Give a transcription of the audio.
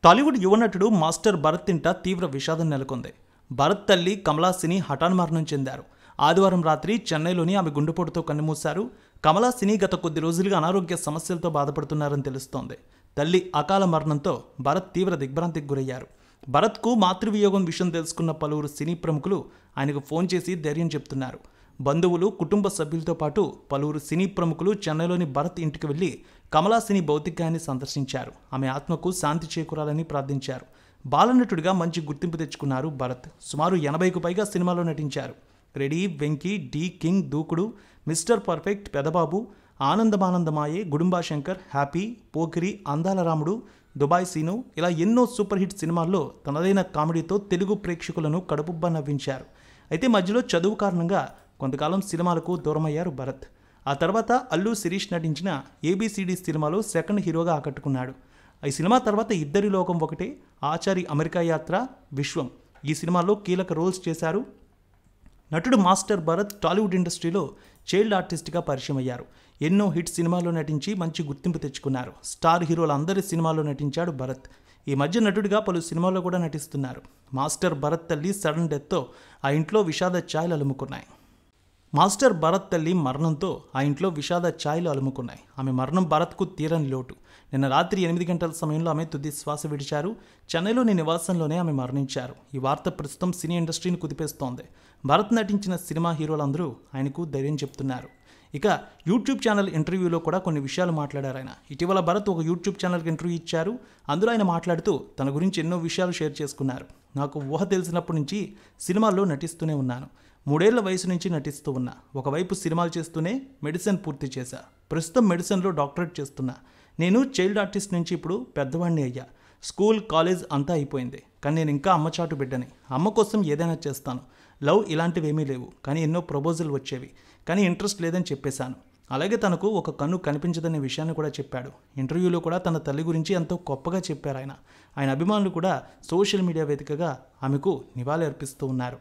టాలీవుడ్ యువ నటుడు మాస్టర్ భరత్ ఇంట తీవ్ర విషాదం నెలకొంది. భరత్ తల్లి కమలాసిని హఠాన్మరణం చెందారు. ఆదివారం రాత్రి చెన్నైలోని ఆమె గుండెపోటుతో కన్నుమూశారు. కమలాసిని గత కొద్ది రోజులుగా అనారోగ్య సమస్యలతో బాధపడుతున్నారని తెలుస్తోంది. తల్లి అకాల మరణంతో భరత్ తీవ్ర దిగ్భ్రాంతికి గురయ్యారు. భరత్కు మాతృవియోగం విషయం తెలుసుకున్న పలువురు సినీ ప్రముఖులు ఆయనకు ఫోన్ చేసి ధైర్యం చెప్తున్నారు. బంధువులు, కుటుంబ సభ్యులతో పాటు పలువురు సినీ ప్రముఖులు చెన్నైలోని భరత్ ఇంటికి వెళ్లి కమలాసిని భౌతికాయాన్ని సందర్శించారు. ఆమె ఆత్మకు శాంతి చేకూరాలని ప్రార్థించారు. బాలనటుడిగా మంచి గుర్తింపు తెచ్చుకున్నారు భరత్. సుమారు 80కు పైగా సినిమాలో నటించారు. Ready, Venky, Dhee King, Dookudu, Mister Perfect, Pedababu, Anandamanandamaye, Gudumba Shankar, Happy, Pokiri, Andala Ramudu, Dubai scene ఇలా ఎన్నో సూపర్ హిట్ సినిమాల్లో తనదైన కామెడీతో తెలుగు ప్రేక్షకులను కడుపుబ్బా నవ్వించారు. అయితే మధ్యలో చదువు కారణంగా కొంతకాలం సినిమాలకు దూరమయ్యారు భరత్. ఆ తర్వాత అల్లు శిరీష్ నటించిన ఏబిసిడి సినిమాలో సెకండ్ హీరోగా ఆకట్టుకున్నాడు. ఈ సినిమా తర్వాత ఇద్దరి లోకం ఒకటే, ఆచారి అమెరికా యాత్ర, విశ్వం ఈ సినిమాల్లో కీలక రోల్స్ చేశారు. నటుడు మాస్టర్ భరత్ టాలీవుడ్ ఇండస్ట్రీలో చైల్డ్ ఆర్టిస్ట్గా పరిచయం అయ్యారు. ఎన్నో హిట్ సినిమాల్లో నటించి మంచి గుర్తింపు తెచ్చుకున్నారు. స్టార్ హీరోల అందరి సినిమాల్లో నటించాడు భరత్. ఈ మధ్య నటుడిగా పలు సినిమాల్లో కూడా నటిస్తున్నారు. మాస్టర్ భరత్ తల్లి సడన్ డెత్తో ఆ ఇంట్లో విషాద ఛాయలు అలుముకున్నాయి. మాస్టర్ భరత్ తల్లి మరణంతో ఆ ఇంట్లో విషాద ఛాయలు అలుముకున్నాయి. ఆమె మరణం భరత్కు తీరని లోటు. నిన్న రాత్రి 8 గంటల సమయంలో ఆమె తుది శ్వాస విడిచారు. చెన్నైలోని నివాసంలోనే ఆమె మరణించారు. ఈ వార్త ప్రస్తుతం సినీ ఇండస్ట్రీని కుదిపేస్తోంది. భరత్ నటించిన సినిమా హీరోలందరూ ఆయనకు ధైర్యం చెప్తున్నారు. ఇక యూట్యూబ్ ఛానల్ ఇంటర్వ్యూలో కూడా కొన్ని విషయాలు మాట్లాడారు ఆయన. ఇటీవల భరత్ ఒక యూట్యూబ్ ఛానల్కి ఇంటర్వ్యూ ఇచ్చారు. అందులో ఆయన మాట్లాడుతూ తన గురించి ఎన్నో విషయాలు షేర్ చేసుకున్నారు. నాకు ఊహ తెలిసినప్పటి నుంచి సినిమాల్లో నటిస్తూనే ఉన్నాను. 3 ఏళ్ల వయసు నుంచి నటిస్తూ ఉన్నా. ఒకవైపు సినిమాలు చేస్తూనే మెడిసిన్ పూర్తి చేశా. ప్రస్తుతం మెడిసిన్లో డాక్టరేట్ చేస్తున్నా. నేను చైల్డ్ ఆర్టిస్ట్ నుంచి ఇప్పుడు పెద్దవాడిని అయ్యా. స్కూల్, కాలేజ్ అంతా అయిపోయింది. కానీ నేను ఇంకా అమ్మ చాటు బిడ్డని. అమ్మ కోసం ఏదైనా చేస్తాను. లవ్ ఇలాంటివేమీ లేవు, కానీ ఎన్నో ప్రపోజల్ వచ్చేవి. కానీ ఇంట్రెస్ట్ లేదని చెప్పేశాను. అలాగే తనకు ఒక కన్ను కనిపించదనే విషయాన్ని కూడా చెప్పాడు. ఇంటర్వ్యూలో కూడా తన తల్లి గురించి ఎంతో గొప్పగా చెప్పారు ఆయన. ఆయన అభిమానులు కూడా సోషల్ మీడియా వేదికగా ఆమెకు నివాళి అర్పిస్తూ ఉన్నారు.